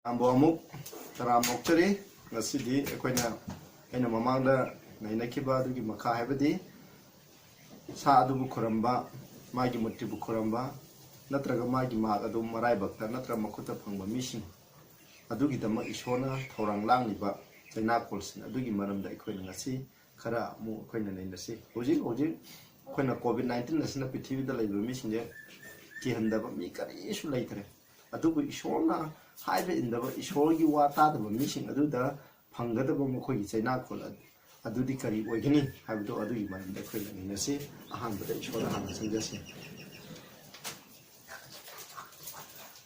Amboamuk Taramokari, Nasidi, Equina, and Mamanda, Nainakiba, the Maka Habadi, Sadu Kuramba, Magi Mutibu Kuramba, Natraga Magi Magadu Maribaka, Natra Makuta Panga mission. Adugi the Ishona, Torang Langiba, Cheinakhol, Adugi Maram the Equinasi, Kara Mu Quina in the sea. Oji, when a COVID-19 is not with the labor mission there, Kihandaba Mika issue later. Adugu Ishona. High in the Ishogi Wata, the mission Aduda, Pangadaba Mokoi, Cheinakhol, Adudikari, Wagini, have to Adu man the Queen in the sea, 100 Ishona and Jesse.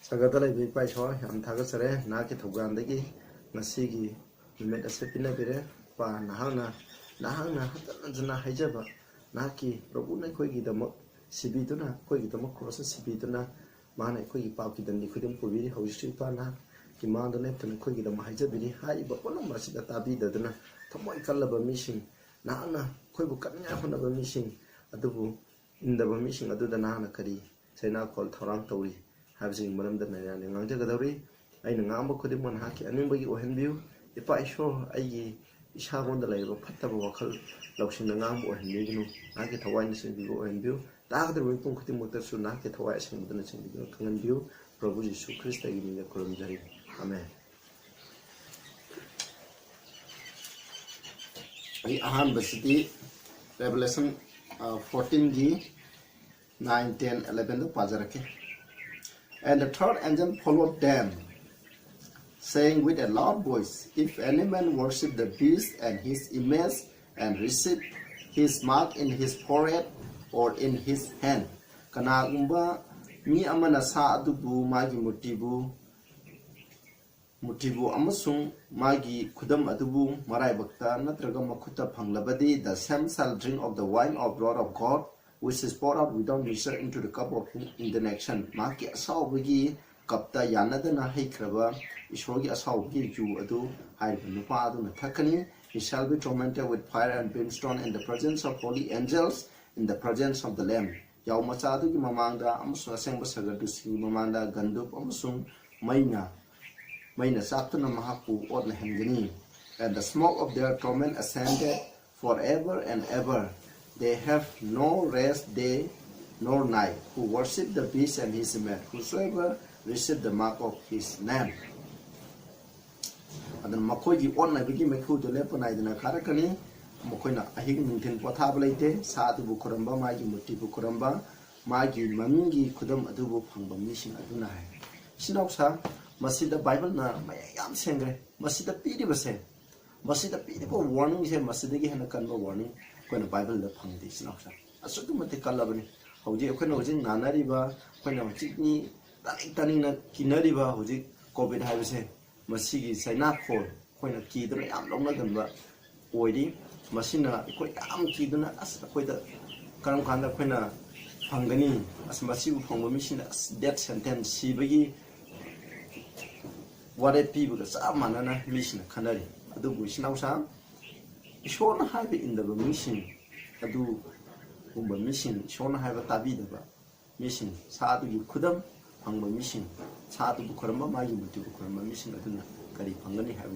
Sagatala be by Shore, and Tagasare, Naki to Gandagi, Nasigi, we met a sepina bere, Pa Nahana, Zana Hijaba, Naki, Robuna Kogi the Mok, Sibituna, Kogi the Mok crosses Sibituna. Mana koi paki dan likudem puviri hausi pana ki manda ne tan koi gida mahaja biri hai ba pona masida tabi dadana thamoi kallaba mission na koi bu kanya hona ba mission adubu inda ba mission adu da na kari Cheinakhol thorang tauri habsing maram da na ne ngangja gadawri ai na ngamba khudi mon haki aning bagi ohen biu ipa isho ai isha gonda laiba phatta ba wakhal laushin na ngam ohen biu na ki thawai ni sin biu ohen biu Dagder we pun kuti motor suna ke thawai sing mudana sing biu kangan biu Prabhu Yesu Christ agi ni kurum jari amen. Ai ahan basiti Revelation 14 9 10 11 the pajarake. And the third angel followed them, saying with a loud voice, if any man worship the beast and his image and receive his mark in his forehead or in his hand, Kanagumba mi amana sa adubu magi mutibu amasung magi kudam adubu marai bakta natraga makuta panglabadi, the same shall drink of the wine of wrath of God, which is poured out without measure into the cup of indignation. Maki asaw bagi kapta yanadana heikraba ishogi asaw bagi ju adu nupa adu nathakani. He shall be tormented with fire and brimstone in the presence of holy angels, in the presence of the Lamb. Yaw machadu ki mamangda amasung asengba sagadusi mamanda gandup amasung maina saptana mahapu or hengani. And the smoke of their torment ascended forever and ever. They have no rest day nor night, who worship the beast and his image, whosoever receive the mark of his name. And then Makoji on I begin Maku to Leponai in a Karakani, Mokoina, a hidden tin potablete, Sadu Bukuramba, Magi Muti Bukuramba, Magi Mamingi, Kudam Adubu Pamba mission Adunai. Sinopsa, Masida Bible na, my yam sengre, Masida Pidi was said. Masida Pidi warning, he Masidagi and a Kanba warning when the Bible the Pandi Sinopsa. A Sukumatical Labani, Hoji, when I was in Nanariba, when I was Chitney, Tanina, Kinariba, Hoji, COVID have said. Masigi Cheinakhol, when a key the am long than Oidi, Masina, am key the as quite a Karamkanda Quena Pangani, as Massive from mission as death sentence, Sibagi. What a people, the Samanana mission, Canary, Adu Wishnausa. Shona have in the mission, Adu Umba mission, Shona have a tabida mission, Sadu Kudam, Panga mission. Satu Bukurama, Magi Bukurama mission Aduna, Kari Pangani have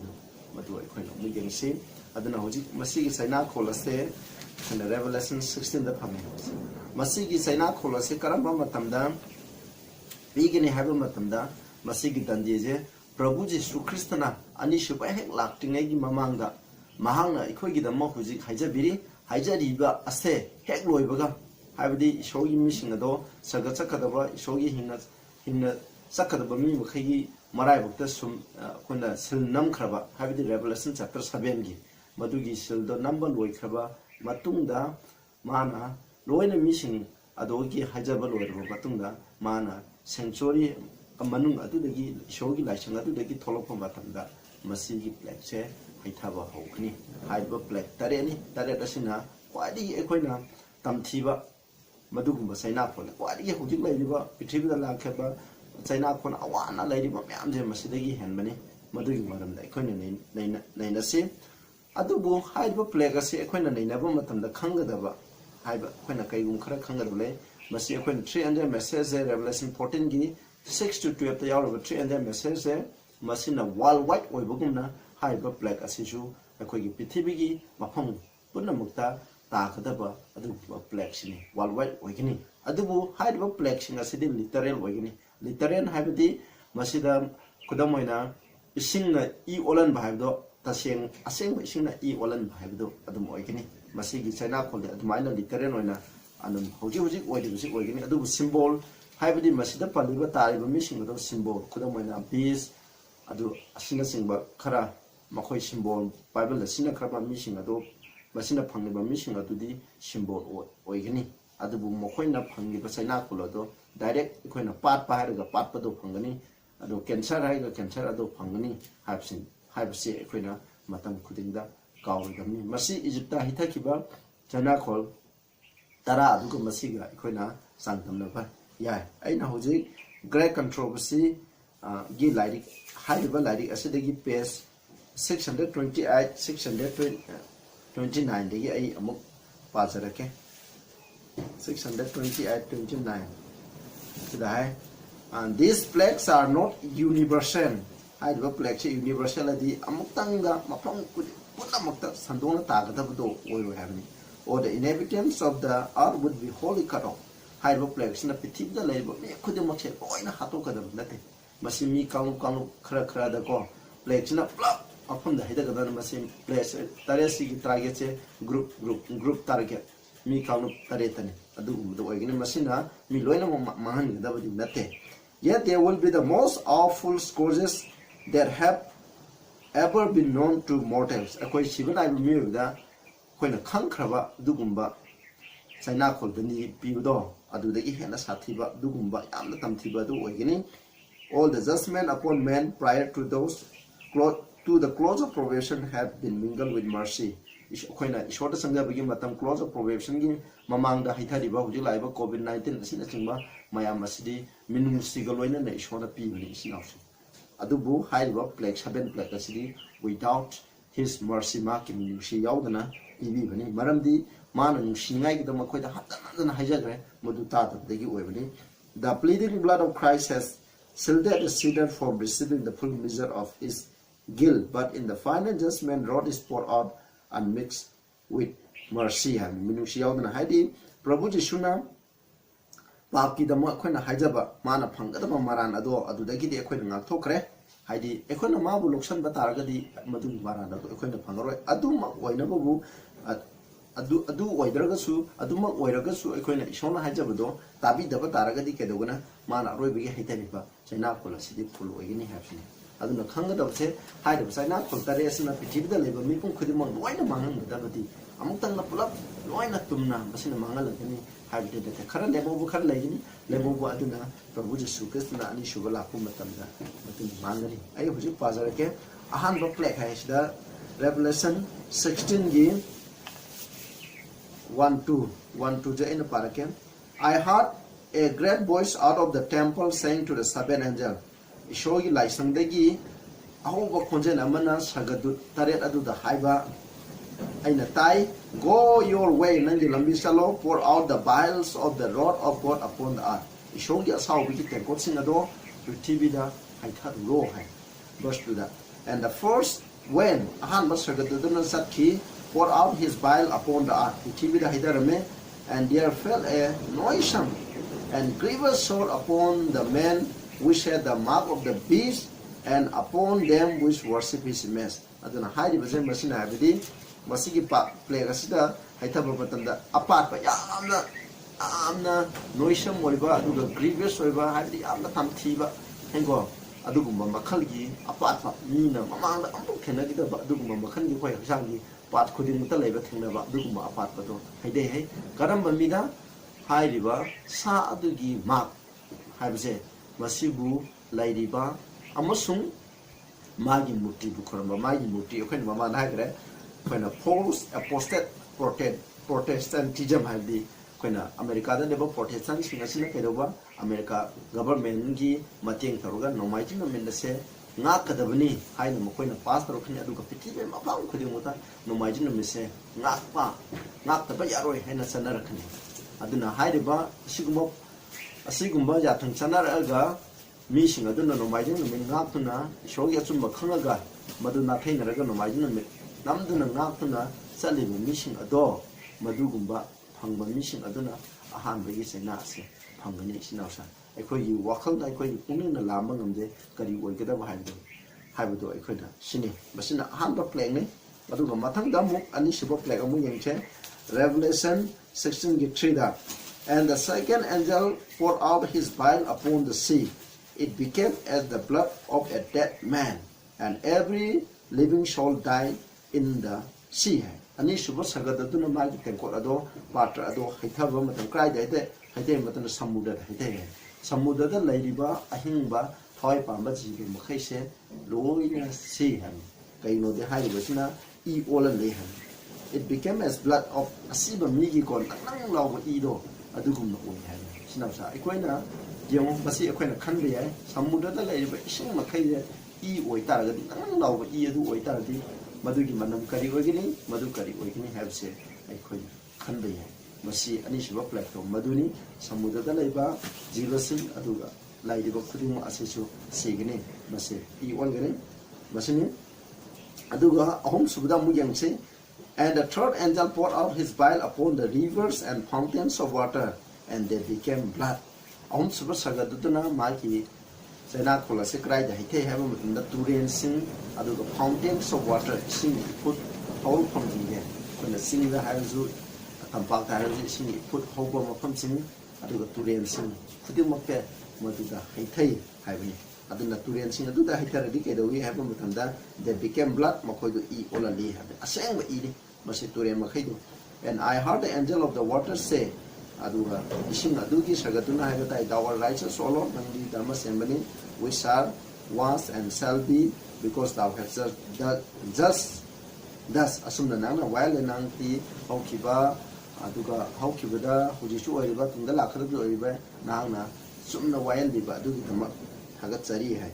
Matu Equino. We can see Aduna Hoji, Masigi Cheinakhol say, and the Revelation 16 the Pamans. Masigi Cheinakhol say, Karamba Matamda, Vigani have Matamda, Masigi Dandize, Prabhu Yesu Christana, Anishuba Hek Lakting Mamanga, Mahanga, Equigi the Mohuzik, Hajabiri, Hajariba, Ase, Hek Loibaga, have the Shogi mission ado, Sagatakadava, Shogi in Sakadabami Mukhagi Marai Buktasum Kunda Sil Namkraba, have the Revelation chapter 7 Madugi Sil the number Loikraba, Matunda, Mana, Loina mission Adogi Hajabalo, Matunda, Mana, Sanctuary, a Manung Adudagi, Shogi Lashang Adudagi Tolopom Matanda, Masigi Black Chair, Haitaba Hokni, Haiba Black Tareni, Taretasina, Wadi Equina, Tamtiba, Madugumba Cheinakhol, Wadi Hujiba, Pitriba Lakaba. Cheinakhol awana lady Mamjam Masidagi Henmani, Madui Madam the Equine Naina say, Adubu, Haiba Plagasi, Equina, never matam the Kangadava, Haiba, Quenakayum Karakangale, Masiaquin 300 messages, Revelation 14 6 to 12 the hour of 300 messages, masina wall white oibagumna haiba black asisu akhoi prithibigi mafam punamukta ta khadaba adu black sini wall white oigini adubu haiba black singa sidi literal oigini literal haibadi masida kudamoina isingna I olan bahibdo taseng aseng isingna I olan bahibdo adum oigini masigi Cheinakhol de adumaina literal oina anum hoji hoji oidibisi oigini adubu symbol haibadi masida paliba tariba mising do symbol kudamoina peace adu asina singba khara makhoi symbol bible asina khara mising ado masina phangniba mising adudi symbol oigini adubu mokhoina phangniba Cheinakhol ado direct ikhoina pat pa haraga pat pa do phangani ado cancer haiga cancer ado phangani haibsi ikhoina matam khudingda kawrigami masi Egypta hithakiba Cheinakhol tara aduga masiga ikhoina sangtamna ba yai aina hoji great controversy gi lairik haiba lairik asidagi page 628 629 dagi ai amuk pazarake 628 29 today and these plagues are not universal haiba plagues universal adi amuktanga mafam punamakta sandona tagadabdo oiro havni or the inhabitants of the earth would be wholly cut off haiba plagues na pithibda leiba me khudimakse loina hatokadab nate masi mi kang khara khara da ko plagues na plug afam da hida gadana masi place taresi gi target che group target mi kang taretani adu do oigini masi na mi loina mahan gadabadi nate yet there will be the most awful scourges that have ever been known to mortals akoi sibana mi da koina khang khraba dugumba Cheinakhol dani piudo adudagi Henna Sathiba dugumba yamna tamthiba du oigini all the judgment upon men prior to those to the close of probation have been mingled with mercy koina ishota sangjabagi matam close of probation gi mamangda haithariba huji laiba covid-19 asina chingba mayam asidi minung sigaloina na ishona pibani isinawsi adubu haiba plague 7 plague asidi without his mercy mark in shi yaudana ibi bani maramdi mana ngai gida makoida hatana haijagre modu tata degi oibani the pleading blood of Christ has shielded the sinner from receiving the full measure of his guilt but in the final judgment wrath is poured out and mixed with mercy and minushi yaudana haidi prabhu jishuna papi da ma khoina haijaba mana phangada maran ado adudagi de khoina ngak thokre haidi ekhoina mabu loksan bataragadi madu maran ado ekhoina phangaroi adu ma oina babu adu oidragasu aduma oiragasu ekhoina ishona haijabado tabi daba taragadi kedogana mana roibigi haitaniba Cheinakhol asidi full oigini hapsini aduna khangadabse haidaba Cheinakhol tare asina pithibida leba mipum khudimang loina mangangadabadi amuktangna pulap loina tumna basina mangalagani haibide de khara lebobu khara laigini lebobu aduna prabhu Jesu Krishna ani shubala pu matamda matin mangani ai huji pazarake ahan ba plague haisida Revelation 16 gi 1:2 je in parake I heard a great voice out of the temple saying to the seven angel ishogi laisangdagi ahoba khonjen amana sagadu taret adu da haiba aina tai go your way nangi lambi salo pour out the vials of the wrath of God upon the earth ishogi asau bi tenkot singado prithvi da haitha ro hai verse 2 da and the first when ahan masagadu dun sakhi pour out his bile upon the earth prithvi da haidarame and there fell a noisome and grievous sword upon the men which had the mark of the beast and upon them which worship his image aduna haidi basen masina habidi masigi pa plague asida haithaba batamda apart pa yamna noisome oiba aduga grievous oiba habidi yamna tamthiba hengo adugumba makhalgi apart pa mina mamangda ampu khenagida adugumba makhalgi khoi hangsangi pat khuding muta leiba thengnaba adugumba apart pa do haide hai karamba mida hairiba sa adugi mark haibse masibu lairiba amasung magi murti bu khoramba magi murti okhen mama na hagre khoina false apostate protestantism haidi khoina america da leba protestant singa sina kedoba america government gi mateng taruga nomai jina mendase nga kadabni haina mokoina pastor khani adu ka piti be mapang khudi muta nomai jina mise nga taba yaroi haina sanar khani aduna hairiba sigumba ya thang sanar aga ꯃꯤꯁꯤꯡ ꯑꯗꯨꯅ ꯅꯣꯡꯃꯥꯏꯖꯤꯡ ꯅꯨꯃꯤꯠ ꯉꯥꯛꯇꯨꯅ ꯏꯁꯣꯔꯒꯤ ꯑꯆꯨꯝꯕ ꯈꯪꯉꯒ ꯃꯗꯨ ꯅꯥꯊꯩꯅꯔꯒ ꯅꯣꯡꯃꯥꯏꯖꯤꯡ ꯅꯨꯃꯤꯠ ꯅꯝꯗꯨꯅ ꯉꯥꯛꯇꯨꯅ ꯆꯠꯂꯤꯕ ꯃꯤꯁꯤꯡ ꯑꯗꯣ ꯃꯗꯨꯒꯨꯝꯕ ꯐꯪꯕ ꯃꯤꯁꯤꯡ ꯑꯗꯨꯅ ꯑꯍꯥꯟꯕꯒꯤ ꯆꯩꯅꯥ ꯑꯁꯤ ꯐꯪꯒꯅꯤ ꯏꯆꯤꯟꯅꯥꯎꯁꯥ ꯑꯩꯈꯣꯏꯒꯤ ꯋꯥꯈꯜꯗ ꯑꯩꯈꯣꯏꯒꯤ ꯄꯨꯛꯅꯤꯡꯅ ꯂꯥꯝꯕ ꯉꯝꯗꯦ ꯀꯔꯤ ꯑꯣꯏꯒꯗꯕ ꯍꯥꯏꯕꯗꯣ ꯑꯩꯈꯣꯏꯅ ꯁꯤꯅꯤ ꯃꯁꯤꯅ ꯑꯍꯥꯟꯕ ꯄ꯭ꯂꯦꯛꯅꯤ ꯑꯗꯨꯒ ꯃꯊꯪꯗ ꯑꯃꯨꯛ ꯑꯅꯤꯁꯨꯕ ꯄ꯭ꯂꯦꯛ ꯑꯃꯨꯛ ꯌꯦꯡꯁꯦ Revelation 16:3 And the second angel poured out his vial upon the sea. It became as the blood of a dead man, and every living soul died in the sea. Anishuba sagadaduna magi tenkot ado patra ado haithaba matam krai daite haite matam samudra haite samudra lairiba ahingba thoi pamba jibi makhaise loina sea han kaino de haibasina I ola le han. It became as blood of asiba migi kon nang law ido adugum no hai sinausa ikoina yong basi ikoina khanbe yai samudra da lai ba ising makhai I oi tar ga nang law I adu oi tar di madugi manam kari ogini madu kari ogini have se ikoi khanbe yai masi ani shiba platform maduni samudra da lai ba jivasin aduga lai di ba khuding asisu sigini masi I ol gani masini aduga ahom subda mu yang se. And the third angel poured out his vial upon the rivers and fountains of water, and they became blood. Ahum suba sagaduduna maki Cheinakhol se krai da hite have in the Turen sing adu the fountains of water sing put whole from the when the sing the hazu tampak da hazu sing put whole from sing adu the Turen sing kudimakke maduda hite have aduna Turen sing adu da hite radi ke do we have mutanda they became blood makoi do I ola li have aseng I And I heard the angel of the water say, Aduga, Ishing Adugi Sagatuna Hagatai, thou art righteous, O Lord, Nandi Dharma Sembani, which are, was, and shall be, because thou hast just thus assumed Nana, while the Nanti, Haukiba, Aduga, Haukibada, Hujishu Oriba, Tundala Kadu Oriba, Nana, Sumna while the Badugi Hagatsari.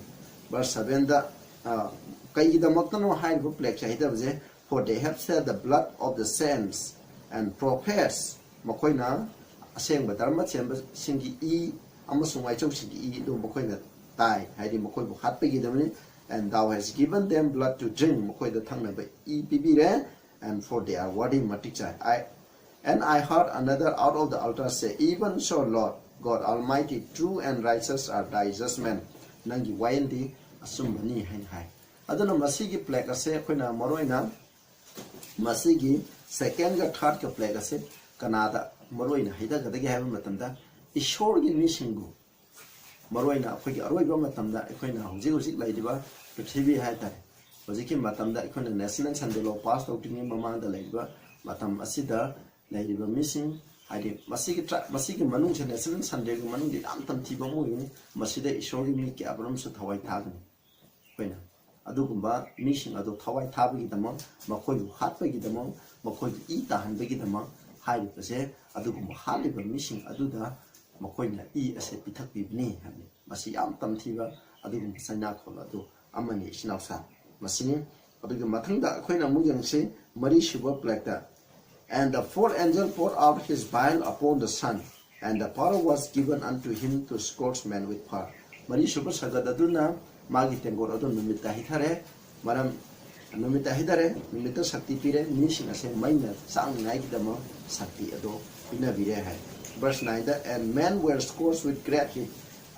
Verse 7, Kai the Mokano high complex, Hitaze. For they have shed the blood of the saints and prophets. Makoina, saying but Dharma chamber singi E, Amasumai Chosi E, do Makoina die, hiding Makoibu Hatpegidamini, and thou hast given them blood to drink, Makoi the tongue of E. Pibire, and for they are worthy Maticha. I heard another out of the altar say, Even so, Lord, God Almighty, true and righteous are thy judgment. Nangi Wayandi, Asumani Hen High. Adana Masigi Plague, a say, Quina Moroina. Masigi second ga third ka plague ase Canada maroina hida ga dagi haiba matamda ishor gi mishingu maroina akhoi gi aroi ba matamda akhoi na hauji hauji laidiba prithvi hai tare hauji ki matamda akhoi na national sunday law pass out ni mama da laiba matam asida laidiba missing haidi masigi manung che national sunday gi manung di am tam thiba mu ni masida ishor gi mi ki abram su thawai thagni koina adugumba mission adu thawai thabagi dama makoi hatbagi dama makoi I tahanbagi dama hai pase adugumba haliba mission aduda makoi na I ase pithak bibni habi masi yam tamthiba adugumba Cheinakhol adu amani isnausa masini adugi mathangda akoina mujang se mari shuba plakta. And the fourth angel poured out his vial upon the sun, and the power was given unto him to scourge men with fire. Mari shuba sagadaduna Magi Tengor Adon Numita Hitare, Madam Numita Hitare, Numita Sakti Pire, Mission as a minor, Sang Naikidamo, Sakti Ado, Pinavire. Verse 9, and men were scourged with great heat.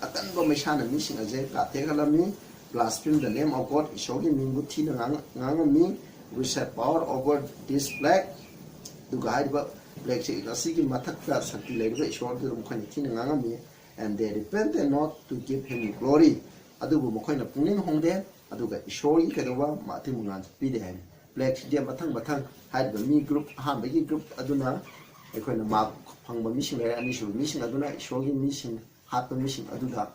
Atanbo Mishana mission as a Kategalami, blaspheme the name of God, Shogi Minguti Nangami, which had power over this plague. To guide about Black Sigi Mataka Sakti Lady, short to Mukanitin Nangami, and they repented not to give him glory. Adubu Mokoina Punin Hongde, Aduga Ishori Kadova, Matimungan, Pide, Black Dia Batang, had the me group, Hambagi group Aduna, Equina Mark Pangba mission, and issue mission Aduna, Shogi mission, Happen mission Aduda,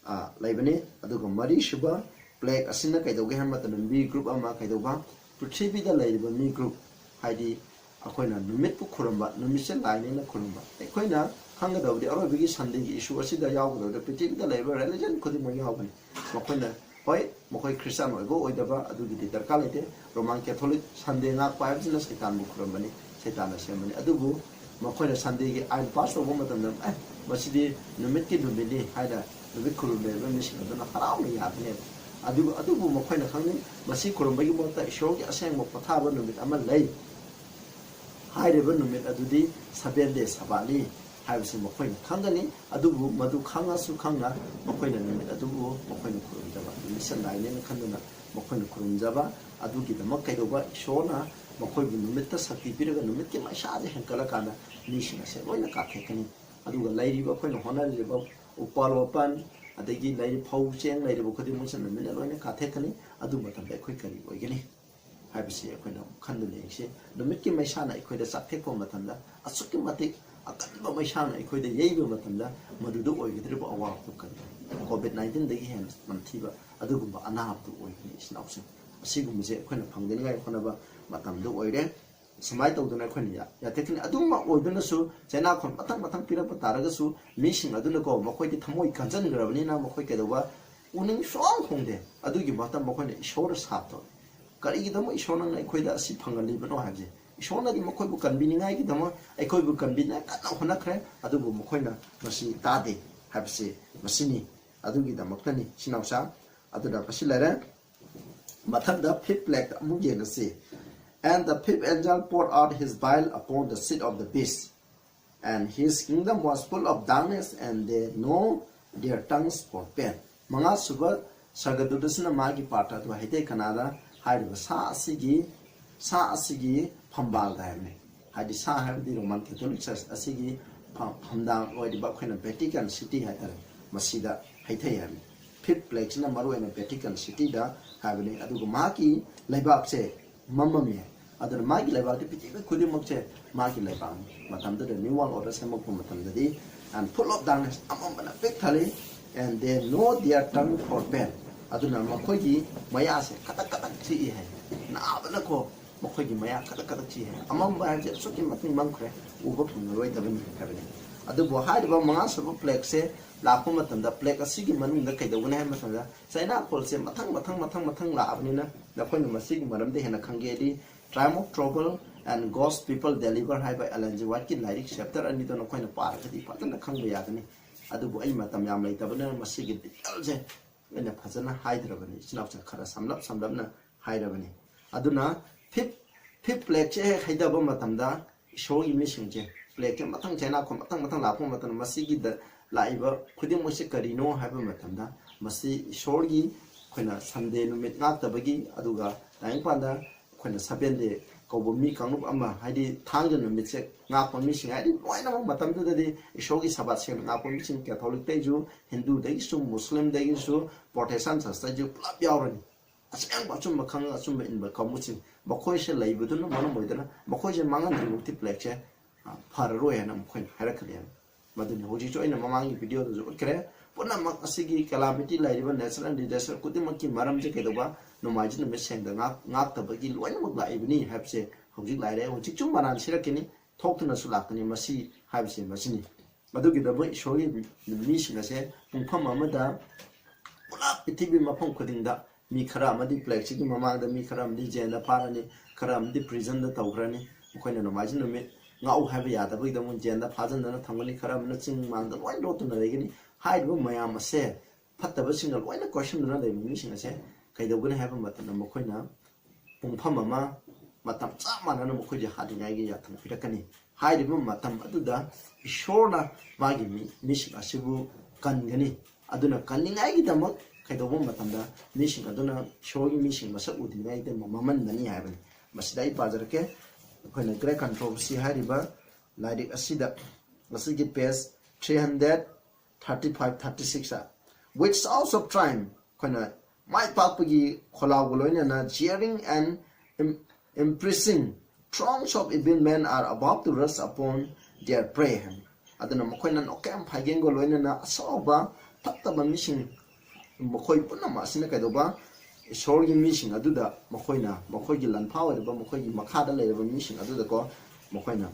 Labane, Aduga Mari Shuba, Black Asina Kaidogaham, and B group Ama Kaidova, Putribi the lady me group, Heidi Aquina, Numitu Kurumba, Numission line in a Kurumba, Equina. Hanga of the Arabic Sunday issue was the Yago, the particular labor religion could be Yavan. Mokoina, Hoi, Mokoi Christian or go over Adugi Derkalite, Roman Catholic, Sunday not 5 in the Satan Mukromani, Satan Assembly, Adubu, Mokoina Sunday, I passed a woman on them, but she did Numiti Dubili, Hida, ꯅꯨꯃꯤꯠ ꯈꯨꯔꯨꯝꯂꯤꯕ ꯃꯤꯁꯤꯡ ꯑꯗꯨꯅ ꯍꯔꯥꯎꯅ ꯌꯥꯕꯅꯦꯕ ꯑꯗꯨꯕꯨ ꯃꯈꯣꯏꯅ ꯈꯪꯉꯤ ꯃꯁꯤ ꯈꯨꯔꯨꯝꯕꯒꯤ ꯃꯍꯨꯠꯇ ꯏꯁꯣꯔꯒꯤ ꯑꯁꯦꯡꯕ ꯄꯣꯊꯥꯕ ꯅꯨꯃꯤꯠ ꯑꯃ ꯂꯩ ꯍꯥꯏꯔꯤꯕ ꯅꯨꯃꯤꯠ ꯑꯗꯨꯗꯤ 7 days ꯁꯕꯥꯠꯅꯤ ꯍꯥꯏꯕꯁꯤ ꯃꯈꯣꯏꯅ ꯈꯪꯒꯅꯤ ꯑꯗꯨꯕꯨ ꯃꯗꯨ ꯈꯪꯉꯁꯨ ꯈꯪꯅ ꯃꯈꯣꯏꯅ ꯅꯨꯃꯤꯠ ꯑꯗꯨꯕꯨ ꯃꯈꯣꯏꯅ ꯈꯨꯔꯨꯝꯖꯕ ꯃꯤꯁꯟ ꯂꯥꯏꯅꯦꯅ ꯈꯟꯗꯨꯅ ꯃꯈꯣꯏꯅ ꯈꯨꯔꯨꯝꯖꯕ ꯑꯗꯨꯒꯤꯗꯃꯛ ꯀꯩꯗꯧꯕ ꯏꯁꯣꯔꯅ ꯃꯈꯣꯏꯕꯨ ꯅꯨꯃꯤꯠꯇ ꯁꯛꯇꯤ ꯄꯤꯔꯒ ꯅꯨꯃꯤꯠꯀꯤ ꯃꯩꯁꯥꯁꯦ ꯍꯦꯟꯀꯠꯂꯀꯥꯟꯗ ꯃꯤꯁꯤꯡ ꯑꯁꯦ ꯂꯣꯏꯅ ꯀꯥꯊꯦꯛꯀꯅꯤ ꯑꯗꯨꯒ ꯂꯩꯔꯤꯕ ꯑꯩꯈꯣꯏꯅ ꯍꯣꯠꯅꯔꯤꯕ ꯎꯄꯥꯜ ꯋꯥꯄꯥꯟ ꯑꯗꯒꯤ ꯂꯩꯔꯤꯕ ꯐꯧ ꯆꯦꯡ ꯂꯩꯔꯤꯕ ꯈꯨꯗꯤꯡꯃꯛꯁꯦ ꯅꯨꯃꯤꯠꯅ ꯂꯣꯏꯅ ꯀꯥꯊꯦꯛꯀꯅꯤ ꯑꯗꯨ ꯃꯇꯝꯗ ꯑꯩꯈꯣꯏ ꯀꯔꯤ ꯑꯣꯏꯒꯅꯤ ꯍꯥꯏꯕꯁꯤ ꯑꯩꯈꯣꯏꯅ ꯈꯟꯗꯨꯅ ꯌꯦꯡꯁꯤ ꯅꯨꯃꯤꯠꯀꯤ ꯃꯩꯁꯥꯅ ꯑꯩꯈꯣꯏꯗ ꯆꯥꯛꯊꯦꯛꯄ ꯃꯇꯝꯗ ꯑꯁꯨꯛꯀꯤ ꯃꯇꯤꯛ ꯑꯀꯟꯕ ꯃꯩꯁꯥꯅ ꯑꯩꯈꯣꯏꯗ ꯌꯩꯕ ꯃꯇꯝꯗ ꯃꯗꯨꯗ ꯑꯣꯏꯒꯗꯧꯔꯤꯕ ꯑꯋꯥꯕꯗꯨ ꯀꯔꯤ COVID-19 ꯍꯦꯟꯅ ꯃꯟꯊꯤꯕ ꯑꯗꯨꯒꯨꯝꯕ ꯑꯅꯥꯕꯗꯨ ꯑꯣꯏꯒꯅꯤ ꯏꯆꯤꯟ ꯑꯁꯤꯒꯨꯝꯕꯁꯦ ꯑꯩꯈꯣꯏꯅ ꯐꯪꯗꯅꯤꯡꯉꯥꯏ ꯍꯣꯠꯅꯕ ꯃꯇꯝꯗ ꯑꯣꯏꯔꯦ ꯁꯨꯃꯥꯏꯅ ꯇꯧꯗꯅ ꯑꯩꯈꯣꯏꯅ ꯌꯥꯊꯦꯛꯀꯅꯤ ꯑꯗꯨꯃꯛ ꯑꯣꯏꯗꯨꯅꯁꯨ ꯆꯩꯅꯥꯈꯣꯜ ꯃꯊꯪ ꯄꯤꯔꯛꯄ ꯇꯥꯔꯒꯁꯨ ꯃꯤꯁꯤꯡ ꯑꯗꯨꯅꯀꯣ ꯃꯈꯣꯏꯗꯤ ꯊꯃꯣꯏ ꯀꯟꯖꯟꯈ꯭ꯔꯕꯅꯤꯅ ꯃꯈꯣꯏ ꯀꯩꯗꯧꯕ ꯎꯅꯤꯡ ꯁꯨꯡ ꯈꯣꯡꯗꯦ ꯑꯗꯨꯒꯤ ꯃꯍꯨꯠꯇ ꯃꯈꯣꯏꯅ ꯏꯁꯣꯔꯗ ꯁꯥꯞ ꯇꯧꯏ ꯀꯔꯤꯒꯤꯗꯃꯛ ꯏꯁꯣꯔꯅ ꯑꯩꯈꯣꯏꯗ ꯑꯁꯤ ꯐꯪꯍꯜꯂꯤꯕꯅꯣ ꯍꯥꯏꯕꯁꯦ ꯏꯁꯣꯔꯅꯗꯤ ꯃꯈꯣꯏꯕꯨ ꯀꯟꯕꯤꯅꯤꯡꯉꯥꯏꯒꯤꯗꯃꯛ ꯑꯩꯈꯣꯏꯕꯨ ꯀꯟꯕꯤꯅꯤꯡꯉꯥꯏ ꯀꯟꯅ ꯍꯣꯠꯅꯈ꯭ꯔꯦ ꯑꯗꯨꯕꯨ ꯃꯈꯣꯏꯅ ꯃꯁꯤ ꯇꯥꯗꯦ ꯍꯥꯏꯕꯁꯤ ꯃꯁꯤꯅꯤ ꯑꯗꯨꯒꯤꯗꯃꯛꯇꯅꯤ ꯏꯆꯤꯟꯅꯥꯎꯁꯥ ꯑꯗꯨꯅ ꯃꯁꯤ ꯂꯩꯔꯦ ꯃꯊꯪꯗ 5th plague ꯑꯃꯨꯛ ꯌꯦꯡꯉꯁꯤ and the 5th angel poured out his vial upon the seat of the beast and his kingdom was full of darkness and they know their tongues for pain manga suba sargadudasna magi pata to haite kanada haiba sa asigi phambal da ne hadi sa habdi roman catholic church asigi phamdang oidiba khoina vatican city haitare masida haite yam 5th plague na maru ena vatican city da habni adugo maki laibak se mamami adar magi laibak de piti khudi mokche magi laibak matamda the new world order semok matamda and full of darkness amambana big thali and they know their tongue for bad aduna makogi maya se kata chi hai na abana ko makogi maya kata chi hai amamba je suki mating mangkhre ubo phung roi tabani habani adu bo haiba manga sabu plague se lakho matamda plague asigi manungda kaidogana hai matamda Cheinakhol se mathang laabnina da khoi masigi maramde hena khangeli time of trouble and God's people deliver high by Alanji White ki lyric chapter ani to khoi na par khadi patana khangba yagani adubu ai matam yam leitabana masigi detail je ena phajana haidrabani chinawcha khara samlapna hairabani aduna fifth plague che haidaba matamda shogi mission je plague che mathang Cheinakhol mathang lakho matam masigi da laiba khudim mo se karino haiba matamda masi shogi khoina Sunday numit ngaktabagi aduga laing panda khoina 7 day kawbo mi kangup ama haidi thangja numit se ngakpa mi sing haidi loina matam du dadi isogi sabat se ngakpa mi sing Catholic te ju Hindu te su Muslim te su Protestant sasta ju plap yawrani aseng ba chum makhang achum in ba kamuchin bakhoi se laibudu no mano moidana bakhoi je mangan ri mukti plek che fararo yana mkhoi haraklian maduni hoji cho ina mamangi video du kre puna mak asigi calamity laiba natural disaster kudimaki maram je kedoba no majin me sengda ngak tabagi loina mak laibni habse hojik laire hojik chum banan sirakini thoktuna sulakani masi habse masini madugi da bai shori mi singa se pungpham amada pula pitibi mafam khudingda mi khara amadi plague chi mamangda mi khara amdi jena parani khara amdi prison da tawgrani mukhoina no majin me ngau haba yadabagi da mun jenda phajandana thangani khara amna ching mangda loin lotuna legini haidu mayam ase phattaba singa loina question na le mi singa se kaidoguna haba matana mukhoina pungpham ama matam chamana na mukhoje hadingai gi yathang firakani haidu matam aduda ishorna magi mi singa asibu kangani aduna kaningai gi damak kaidobo matamda mi singa aduna shogi mi singa masa udingai de maman dani haibani masidai bajarke akoina great controversy hariba lairik asida asigi page 335-36 with sounds of triumph akoina mai pakpagi kholaw goloina na cheering and impressing throngs of evil men are about to rush upon their prey aduna makoina nokam phaigen goloina na asoba phattaba mising makhoi punama asina kaidoba ishorgi mising aduda makoina makhoigi lanphaw riba makhoigi makhada leiraba mising aduda ko makoina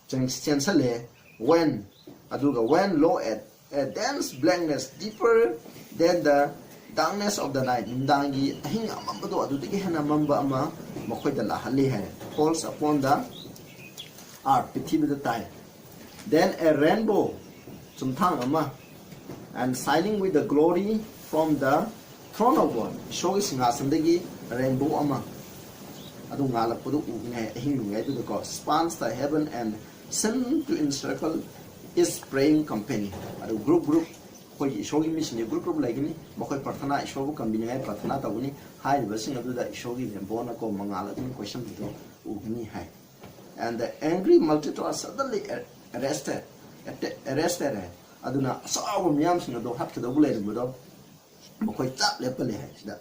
chansale when aduga when low at a dense blackness deeper than the darkness of the night dangi hing amambado adudagi hena mamba ama makhoida la hali hai falls upon the earth pithibi the time then a rainbow chumthang ama and shining with the glory from the throne of God. Show is singasamdagi rainbow ama. Adu ngala pudu ugine hindu edu the God spans the heaven and send to encircle is praying company. Adu group koi shogi mission group like ni makoi prathana shogu combine hai prathana tawuni hai basing adu da shogi rainbow na ko mangala tin question do ugni hai. And the angry multitude are suddenly arrested. Aduna saw Miam sing do have to the bullet budo. Mokoi tap lepale hai.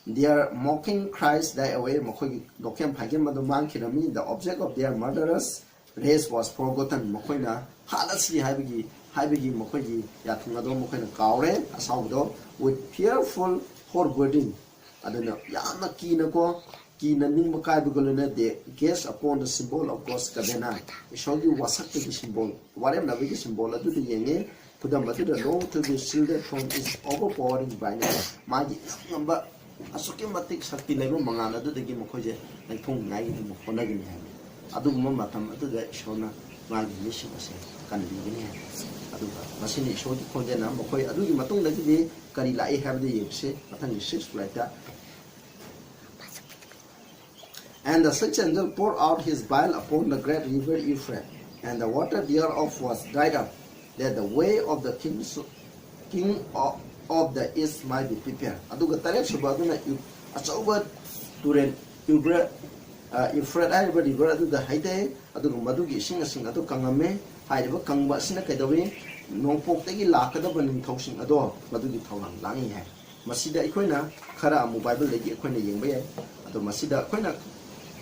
Their mocking cries die away. Mokoi dokem hagim maduman kirami. The object of their murderous race was forgotten. Mokoina halasli haibigi mokoji yatunado mokoina kaure asaudo with fearful foreboding. Aduna yana kinako. They gaze upon the symbol of God's covenant. It shows you what's the symbol. Whatever the symbol, to the young, to the mother, the law to be shielded from its overpowering brightness. Magi number Asukimatic Saki level Mangana to the game of Koje and Pung Nagi to Monagin. Adu Mamatam to the Shona Magi mission can be in Aduba. Machine showed to condemn Mokoi Adu Matung Lady Karila have the Yipse, Matan 6 like that. And the sixth angel poured out his vial upon the great river Euphrates, and the water thereof was dried up, that the way of the king of the east might be prepared. Aduga Taret Subaduna Asoba Turen Euphrates river adu the Haide, Adu Madugi sing Adu Kangame, Haiva Kangba Sinakadovi, no Pokegi Lakadaban Toshing Ador, Madugi Tolan Langi. Masida Equina, Kara Mobile Lady Equina Yangway, Adu Masida Quina.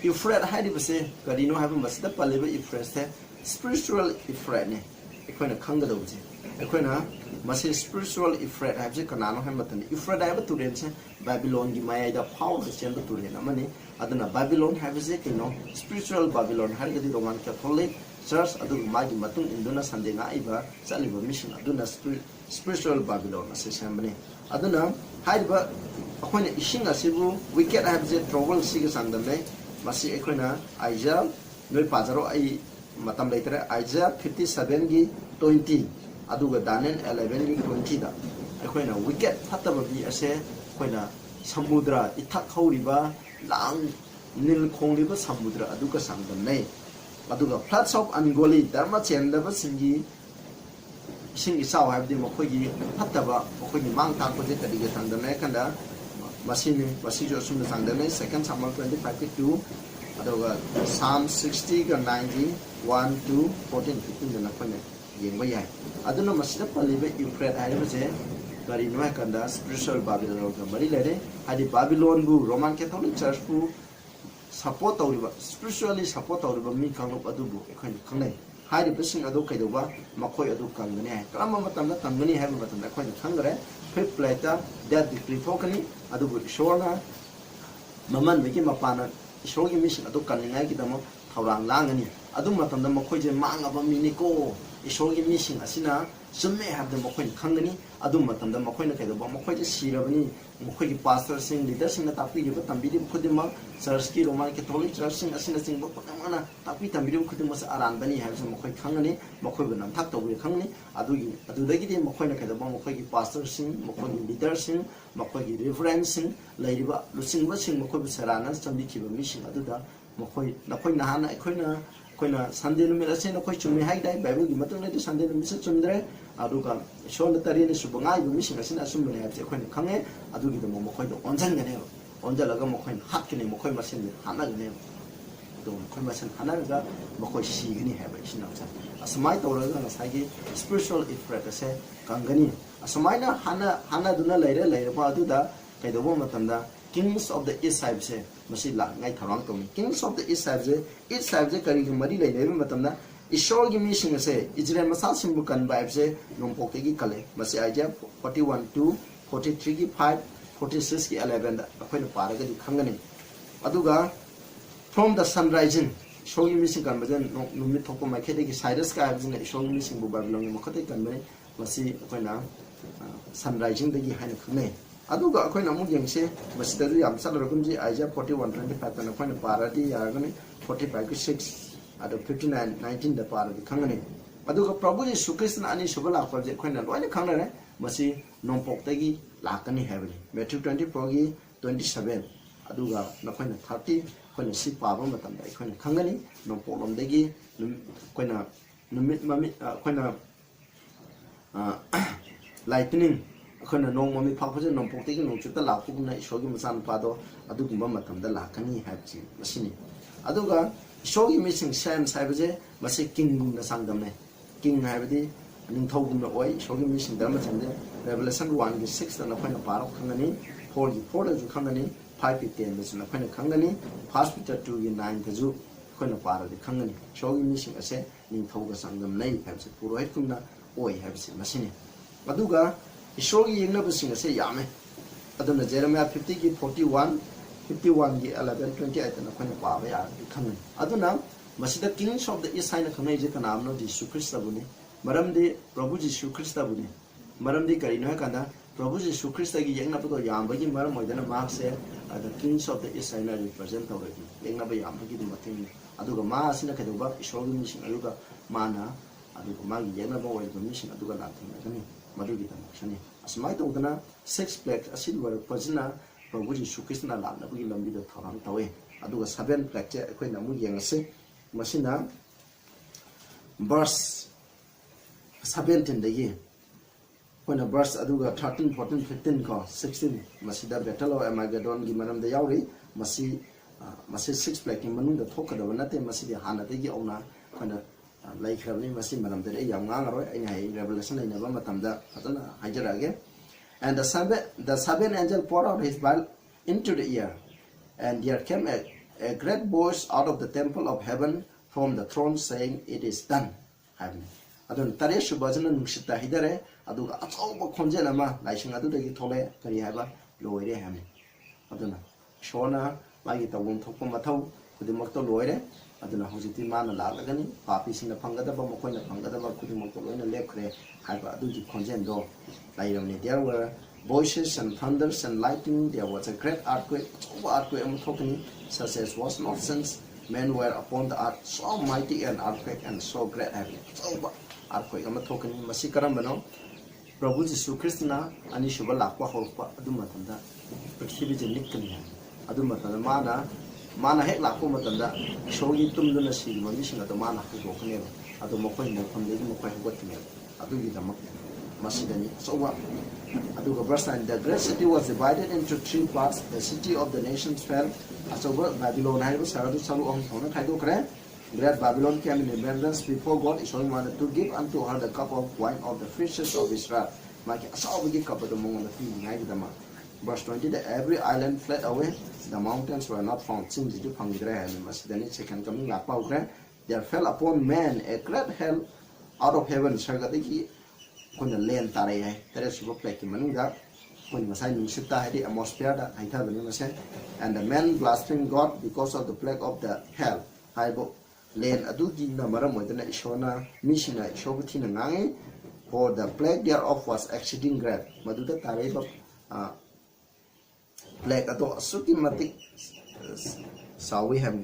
Euphrates had to say, Garino have a master paleva Euphrates, spiritual Euphrates, Equina Kangadozi. Equina must say spiritual Euphrates have a canano hamatan. Euphrates have to rent Babylon, Gimaya, the power to send to rent money. Adana Babylon have a spiritual Babylon, had the Roman Catholic Church, Adu Magi Matung, Induna Sandena Iva, Saliva mission, Aduna spiritual Babylon, as a shambani. Aduna, Haiba, when Ishinga Sibu, we can have the trouble seekers under me. Masi ekhoina Isaiah noi pazaro ai matam leitre Isaiah 57 gi 20 aduga Daniel 11 gi 20 da ekhoina wicked fataba bi ase ekhoina samudra ithak khoriba lang nil khongliba samudra aduga sangdam nei aduga floods of ungodly dharma chendaba singi sing isaw habdi mokhoi fataba mokhoi mang ta ko je kadiga sangdam nei kanda Masini Basijo Sum Sangdane, 2 Samuel 25:2, Psalm 60 and 90, 1 to 14, 15 the Napane, Yemaya. I don't know Masida Palive, Euphrates, I was a Garinoa Kanda, spiritual Babylon, Marilere, had the Babylon Boo, Roman Catholic Church who support our spiritually support our me Kango Adubu, Kane. High the blessing Adu Kadoba, Makoy Adu Kangane, Kramamatam, Tangani, have a Matan, Aquan Kangare, Pip later, that decree Fokani, Adu Shona, Maman became a pana, showing mission Adu Kaningakidamo, Taurang Langani, Adu Matan, the Makoy Manga Miniko, showing mission Asina, some may have the Mokoy Kangani, Adu Matan, the Makoy Kadoba, Mokoy Sirabani, Mokoy pastor sing leaders in the Tapi, but Tambidi Kudima, Sarski, Roman Catholic Church sing Asina sing Bokamana, Tapi Tambidu Kudimus Arambani have some Mokoy Kangani, Mokoy and Tato with Kangani, Adudagi, Mokoy Kadaba, Mokoy pastor sing, Mokoy leaders sing, Mokoy referencing, Lady Lucing Washing, Mokoy Sarana, Tambiki mission, Aduda, Mokoy, Nakoy Nahana, Koina, Sunday Millicent, no question me high dive, Bible, Maternity Sunday Missundre, Aduka, Sean the Tarin Subangai, mission as in a Summa, Queen Kange, Aduki the Mokoy, on Zanganel, on the Lagamokoin, Hakin, Mokoy Masin, Hanagan, Koimas and Hanaga, Mokoy Shigini have a as my Toragan as Hagi, spiritual if say, Kangani, as a minor Hana Duna later, Paduda, by the woman Kings of the East Side say, Masila, Night Toronto, Kings of the East Side, East Side, Kari Marilla, Matamna, is sure give me say, Israel Masasim Bukan by say, non Pokegi Kale, Masiaja 41 43 5 46 11, Aquina Paraga Kangani. Aduga from the sun rising, showing missing conversion, no mitoko my kiddy side sky, showing missing Babylon, Mokote Kanme, Masi Aquina sun rising the behind Kane. Aduga Aquina Muging say, Masteri Amsalakunji, Isaiah 41:25 and Aquina Parati, Argani 45 6 at 59:19 the Parati Kangani. aduga Prabhu Jesu Krishna ani subala lakpa je khoina loina khangnare masi nompok tagi lakani habani Matthew 24 gi 27 aduga nakhoina 30 khoina si paba matam da khoina khangani nompok lomdagi khoina numit mami khoina lightning khoina nong mami phapje nompok tagi nongchuta lakpugna isogi masan pado adugumba matam da lakani habji masini aduga isogi missing sam saibje masi king na sangdamne king habdi ningthogumna oi isogi missing dharma chande Revelation 1 gi 6 na khoina parok khangani 4 gi 4 ju khangani 5 gi 10 ju na khoina khangani 1 Peter 2 gi 9 ju khoina parade khangani isogi missing ase ningthoga sangdam nei habse purohit kumna oi habse masini aduga isogi yengna busing ase yame aduna Jeremiah 50 gi 41 51 gi 11 28 na khoina pa ba ya khangani aduna masida kings of the east side na khanai je kanam no Jesus Christ abuni maramdi Prabhu Jesus Christ abuni maramdi karino ha kanda Prabhu Jesus Christ gi yengna ba yam ba gi maram moidana mark se the kings of the east side represent already yengna ba yam ba gi matin aduga ma asina kedoba isogi mission aduga mana aduga ma gi yengna ba oi ba mission aduga la thina kani madugi ta shani asmai to dana six plaques asid war pajna Prabhu Jesus Christ na la na gi lambi da tharang tawe aduga seven plaque je khoi na mu yengase masina verse 17 dagi when a verse aduga 13 14 15 ko 16 masida battle of Armageddon gi manam da yauri masi 6 plaque manung da thokada banate masidi hana dagi auna kana like rabni masi manam da yam nga ngaro ai ngai revelation ai na ba matamda atana hajarage and the seven angel poured out his vial into the air and there came a great voice out of the temple of heaven from the throne saying, "It is done." Heaven. Adun Taret subajana nushita hidare aduga achauba khonjena ma laising adu dagi thole kari haba loire hame. Aduna shona magi tawum thokpa mathau kudimakto loire aduna hojiti mana lagani papi sina phangada ba mokoina phangada ba kudimakto loina lekhre haba aduji khonjen do lairamni there were voices and thunders and lightning. There was a great earthquake such as was not since men were upon the earth, so mighty an earthquake and so great heavy. So earthquake Masikaramano, Prabhu Jesu Christina, Anishuba Lakwa Hopa, Adumatanda, Prithvi Nikani, Adumatana, Mana Het Lakumatanda, showing Tumduna Shi, Mamission at the Mana Hukane, Adumokoin from the Mokai Watimel, Adugidam Masidani. So what? Aduga verse 9, the great city was divided into three parts. The city of the nations fell. As over Babylon, Great Babylon came in remembrance before God. Is only wanted to give unto her the cup of wine of the fishes of Israel. Verse 20, every island fled away. The mountains were not found. There fell upon man a great hell out of heaven. When the land Taret super plaque manuga when Masai Nushita had the atmosphere that I have an and the men blasphemed God because of the plague of the hell. I book land adugi namaram with the Ishona Mishina Shobutina Nangi, for the plague thereof was exceeding great. Maduda Tareba plague ado sukimatic so we have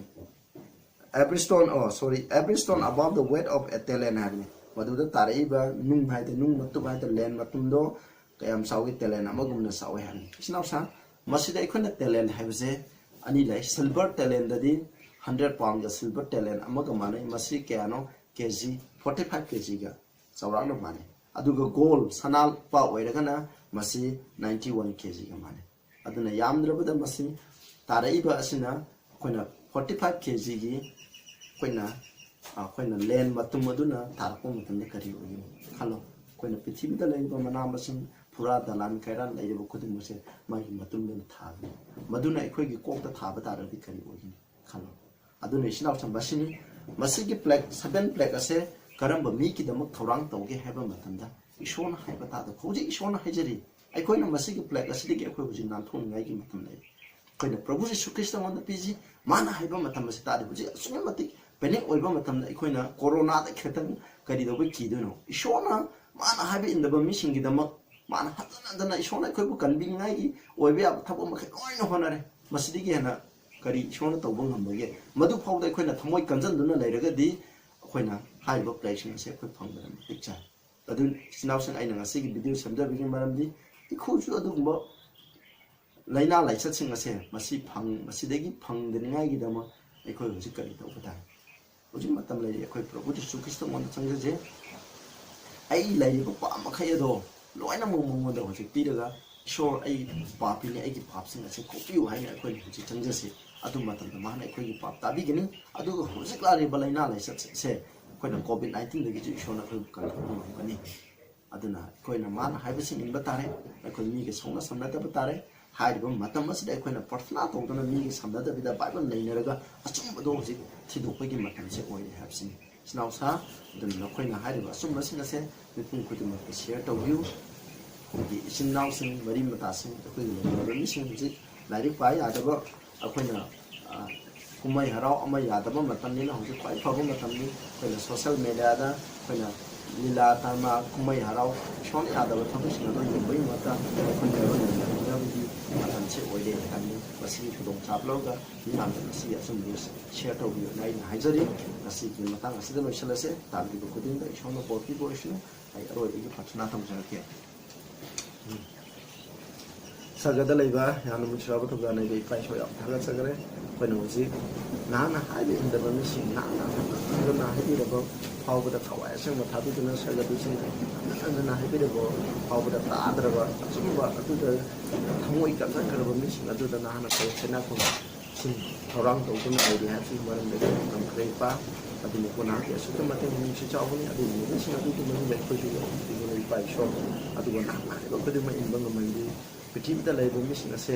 every stone above the weight of a talent having. Maduda Tareba nung hai the nung matu by the land matundo kayam sawi telen amagumna sawi han isnaw sa masida ikona telen habse ani lai silver telen dadi 100 pound ga silver telen amagamane masi kayano kg 45 kg ga sawrang no mane aduga gold sanal pa oiragana masi 91 kg ga mane aduna yamdrabada masi taraiba asina kona 45 kg gi kona land matum maduna tarko matum ne kari ogi khalo kona prithvi da leiba mana masin pura dalan kairan leiba khudum mase magi matum ne thabi maduna ekhoi gi kokta thaba tar di kari ogi khalo aduna isinaw sambasini masigi plaque 7 plaque ase karamba mi ki damak thorang tawge heba matamda ishona haiba ta da khoji ishona haijeri ekhoi na masigi plaque ase di ekhoi buji nan thon ngai gi matam nei koina Prabhu Jesu Christ mon da piji mana haiba matam ase ta di buji sumati panic oiba matam da ekhoi na corona da khetang kari do bi ki do no ishona mana haiba in da ba mi singi damak mana hatana dana ishona ekhoi bu kan bi ngai gi oiba thabo ma khai oi no honare masidi gi hena kari ishona tawbang hambage madu phawda ekhoi na thamoi kanjan duna leiraga di ekhoi na ꯍꯥꯏꯔꯤꯕ ꯄ꯭ꯂꯦꯁꯤꯡ ꯑꯁꯦ ꯑꯩꯈꯣꯏ ꯐꯪꯕꯗ ꯃꯇꯤꯛ ꯆꯥꯏ ꯑꯗꯨ ꯏꯆꯤꯟꯅꯥꯎꯁꯤꯡ ꯑꯩꯅ ꯉꯁꯤꯒꯤ video ꯁꯦꯝꯖꯕꯒꯤ ꯃꯔꯝꯗꯤ ꯑꯩꯈꯣꯏꯁꯨ ꯑꯗꯨꯒꯨꯝꯕ ꯂꯥꯏꯅꯥ ꯂꯥꯏꯆꯠꯁꯤꯡ ꯑꯁꯦ ꯃꯁꯤꯗꯒꯤ ꯐꯪꯗꯅꯤꯡꯉꯥꯏꯒꯤꯗꯃꯛ ꯑꯩꯈꯣꯏ ꯍꯧꯖꯤꯛ ꯀꯔꯤ ꯇꯧꯕ ꯇꯥꯏ ꯍꯧꯖꯤꯛ ꯃꯇꯝ ꯂꯩꯔꯤ ꯑꯩꯈꯣꯏ ꯄ꯭ꯔꯚꯨ ꯖꯤꯁꯨ ꯈ꯭ꯔꯤꯁꯇꯣꯉꯣꯟꯗ ꯆꯪꯖꯁꯦ ꯑꯩ ꯂꯩꯔꯤꯕ ꯄꯥꯞ ꯃꯈꯩ ꯑꯗꯣ ꯂꯣꯏꯅꯃꯛ ꯃꯉꯣꯟꯗ ꯍꯧꯖꯤꯛ ꯄꯤꯔꯒ ꯏꯁꯣꯔ ꯑꯩ ꯄꯥꯄꯤꯅꯤ ꯑꯩꯒꯤ ꯄꯥꯞꯁꯤꯡ ꯑꯁꯤ ꯀꯣꯛꯄꯤꯌꯨ ꯍꯥꯏꯅ ꯑꯩꯈꯣꯏꯅ ꯍꯧꯖꯤꯛ ꯆꯪꯖꯁꯤ ꯑꯗꯨ ꯃꯇꯝꯗ ꯃꯥꯅ ꯑꯩꯈꯣꯏꯒꯤ ꯄꯥꯞ ꯇꯥꯕꯤꯒꯅꯤ ꯑꯗꯨꯒ ꯍꯧꯖꯤꯛ ꯂꯥꯛꯂꯤꯕ ꯂꯥꯏꯅꯥ ꯂꯥꯏꯆꯠꯁꯦ ꯑꯩꯈꯣꯏꯅ ꯀꯣꯚꯤꯗ-19ꯗꯒꯤꯁꯨ ꯏꯁꯣꯔꯅ ꯑꯩꯈꯣꯏꯕꯨ ꯀꯟꯊꯣꯛꯄ ꯉꯝꯒꯅꯤ ꯑꯗꯨꯅ ꯑꯩꯈꯣꯏꯅ ꯃꯥꯅ ꯍꯥꯏꯕꯁꯤꯡ ꯏꯟꯕ ꯇꯥꯔꯦ ꯑꯩꯈꯣꯏ ꯃꯤꯒ ꯁꯣꯛꯅ ꯁꯝꯅꯗꯕ ꯇꯥꯔꯦ ꯍꯥꯏꯔꯤꯕ ꯃꯇꯝ ꯑꯁꯤꯗ ꯑꯩꯈꯣꯏꯅ ꯄ꯭ꯔꯊꯅꯥ ꯇꯧꯗꯨꯅ ꯃꯤꯒ ꯁꯝꯅꯗꯕꯤꯗ ꯕꯥꯏꯕꯜ ꯅꯩꯅꯔꯒ ꯑꯆꯨꯝꯕꯗꯣ ꯍꯧꯖꯤꯛ ꯊꯤꯗꯣꯛꯄꯒꯤ ꯃꯇꯝꯁꯦ ꯑꯣꯏꯔꯦ ꯍꯥꯏꯕꯁꯤꯅꯤ ꯏꯆꯤꯟꯅꯥꯎꯁꯥ ꯑꯗꯨꯅ ꯅꯈꯣꯏꯅ ꯍꯥꯏꯔꯤꯕ ꯑꯆꯨꯝꯕꯁꯤꯡ ꯑꯁꯦ ꯃꯤꯄꯨꯝ ꯈꯨꯗꯤꯡꯃꯛꯇ ꯁꯤꯌꯔ ꯇꯧꯕꯤꯌꯨ ꯑꯩꯈꯣꯏꯒꯤ ꯏꯆꯤꯟ ꯏꯅꯥꯎꯁꯤꯡ ꯃꯔꯤ ꯃꯇꯥꯁꯤꯡ ꯑꯩꯈꯣꯏꯒꯤ ꯂꯩꯔꯤꯕ ꯃꯤꯁꯤꯡ ꯍꯧꯖꯤꯛ ꯂꯥꯏꯔꯤꯛ ꯄꯥ ꯌꯥꯗꯕ ꯑꯩꯈꯣꯏꯅ ꯀꯨꯝꯍꯩ ꯍꯔꯥꯎ ꯑꯃ ꯌꯥꯗꯕ ꯃꯇꯝꯅꯤꯅ ꯍꯧꯖꯤꯛ ꯈ꯭ꯋꯥꯏ ꯐꯕ ꯃꯇꯝꯅꯤ ꯑꯩꯈꯣꯏꯅ ꯁꯣꯁꯤꯌꯦꯜ ꯃꯦꯗꯤꯌꯥꯗ ꯑꯩꯈꯣꯏꯅ ꯂꯤꯂꯥ ꯗꯔꯃꯥ ꯀꯨꯝꯍꯩ ꯍꯔꯥꯎ ꯏꯁꯣꯔꯅ ꯌꯥꯗꯕ ꯊꯕꯛꯁꯤꯡ ꯑꯗꯨ ꯌꯦꯡꯕꯒꯤ ꯃꯍꯨꯠꯇ ꯑꯩꯈꯣꯏꯅ ꯅꯩꯅꯕꯒꯤ ꯃꯇꯝꯁꯦ ꯑꯣꯏꯔꯦ ꯍꯥꯏꯕꯅꯤ ꯃꯁꯤꯒꯤ ꯈꯨꯗꯣꯡꯆꯥꯕ ꯂꯧꯔꯒ ꯃꯤꯌꯥꯝꯅ ꯃꯁꯤꯒꯤ ꯑꯆꯨꯝꯕꯗꯨ ꯁꯤꯌꯔ ꯇꯧꯕꯤꯌꯨꯅ ꯑꯩꯅ ꯍꯥꯏꯖꯔꯤ ꯉꯁꯤꯒꯤ ꯃꯇꯥꯡ ꯑꯁꯤꯗ ꯂꯣꯏꯁꯤꯜꯂꯁꯦ ꯇꯥꯕꯤꯕ ꯈꯨꯗꯤꯡꯗ ꯏꯁꯣꯔꯅ ꯕꯣꯔ ꯄꯤꯕ ꯑꯣꯏꯁꯅꯨ ꯑꯩ ꯑꯔꯣꯏꯕꯒꯤ ꯄ꯭ꯔꯊꯅꯥ ꯇꯧꯖꯔꯛꯀꯦ ꯁꯔꯒꯗ ꯂꯩꯕ ꯌꯥꯝꯅ ꯅꯨꯡꯁꯤꯔꯕ ꯊꯧꯖꯥꯜ ꯂꯩꯕ ꯏꯄꯥ ꯏꯁꯣꯔ ꯌꯥꯝ ꯊꯥꯒꯠꯆꯈ꯭ꯔꯦ ꯑꯩꯈꯣꯏꯅ ꯍꯧꯖꯤꯛ ꯅꯍꯥꯛꯅ ꯍꯥꯏꯕ ꯏꯟꯗꯕ ꯃꯤꯁꯤꯡ ꯅꯍꯥꯛꯅ ꯍꯥꯏꯕꯤꯔꯕ ꯐꯥꯎꯕꯗ ꯊꯋꯥꯏ ꯑꯁꯦꯡꯕ ꯊꯥꯕꯤꯗꯨꯅ ꯁꯔꯒꯗꯨꯁꯤꯡ ꯍꯟꯖꯟ ꯍꯥꯏꯕꯤꯔꯕ ꯐꯥꯎꯕꯗ ꯇꯥꯗ꯭ꯔꯕ ꯑꯆꯨꯝꯕ ꯑꯗꯨꯗ ꯊꯃꯣꯏ ꯀꯟꯖꯟꯈ꯭ꯔꯕ ꯃꯤꯁꯤꯡ ꯑꯗꯨꯗ ꯅꯍꯥꯛꯅ ꯆꯩꯅꯥꯈꯣꯜꯁꯤꯡ ꯊꯧꯔꯥꯡ ꯇꯧꯗꯨꯅ ꯂꯩꯔꯤ ꯍꯥꯏꯕꯁꯤꯒꯤ ꯃꯔꯝꯗ ꯇꯝꯈ꯭ꯔꯦ ꯏꯄꯥ ꯑꯗꯨꯅꯀꯣ ꯅꯍꯥꯛꯀꯤ ꯑꯁꯨꯛꯀꯤ ꯃꯇꯤꯛ ꯃꯤꯅꯨꯡꯁꯤ ꯆꯥꯎꯕꯅꯤ ꯑꯗꯨꯒꯤ ꯃꯤꯁꯤꯡ ꯑꯗꯨꯒꯤ ꯃꯅꯨꯡꯗ ꯑꯩꯈꯣꯏꯁꯨ ꯌꯥꯎꯕꯤꯕꯅ ꯏꯄꯥ ꯏꯁꯣꯔ ꯑꯗꯨꯒ ꯅꯍꯥꯛꯅ ꯍꯥꯏꯕ ꯈꯨꯗꯤꯡꯃꯛ ꯏꯟꯕ ꯉꯝꯍꯟꯕꯤ ꯄ꯭ꯔꯤꯊꯤꯕꯤꯗ ꯂꯩꯕ ꯃꯤꯁꯤꯡ ꯑꯁꯦ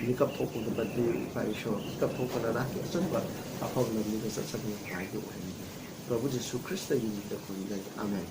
ꯃꯤꯀꯞ ꯊꯣꯛꯄꯒ ꯕꯗꯤꯌꯨ ꯏꯄꯥ ꯏꯁꯣꯔ ꯃꯤꯀꯞ ꯊꯣꯛꯄꯅ ꯅꯍꯥꯛꯀꯤ ꯑꯆꯨꯝꯕ ꯑꯐꯕ ꯂꯝꯕꯤꯗ ꯆꯠꯆꯕ ꯉꯝꯕ ꯍꯥꯏꯕꯗꯨ ꯑꯣꯏꯍꯟꯕꯤ ꯄ꯭ꯔꯚꯨ ꯖꯤꯁꯨ ꯈ꯭ꯔꯤꯁꯇꯒꯤ ꯃꯤꯡꯗ ꯈꯨꯔꯨꯝꯖꯩ ꯑꯥꯃꯦꯟ